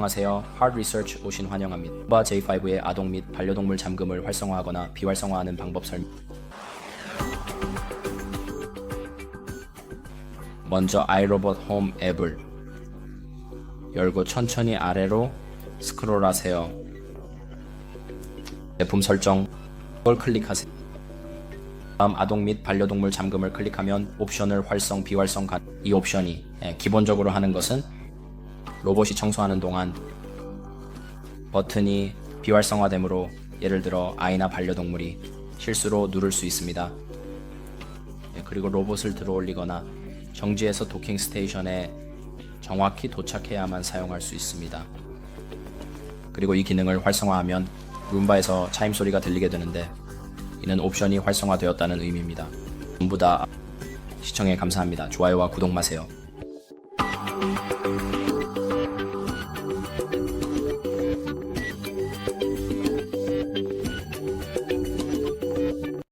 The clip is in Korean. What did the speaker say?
안녕하세요. Hard Research 오신 환영합니다. 룸바 J5의 아동 및 반려동물 잠금을 활성화하거나 비활성화하는 방법 설명. 먼저 iRobot Home 앱을 열고 천천히 아래로 스크롤하세요. 제품 설정 을 클릭하세요. 다음 아동 및 반려동물 잠금을 클릭하면 옵션을 활성, 비활성 이 옵션이 기본적으로 하는 것은 로봇이 청소하는 동안 버튼이 비활성화되므로 예를 들어 아이나 반려동물이 실수로 누를 수 있습니다. 그리고 로봇을 들어 올리거나 정지해서 도킹 스테이션에 정확히 도착해야만 사용할 수 있습니다. 그리고 이 기능을 활성화하면 룸바에서 차임 소리가 들리게 되는데 이는 옵션이 활성화되었다는 의미입니다. 전부 다 시청해 감사합니다. 좋아요와 구독 마세요.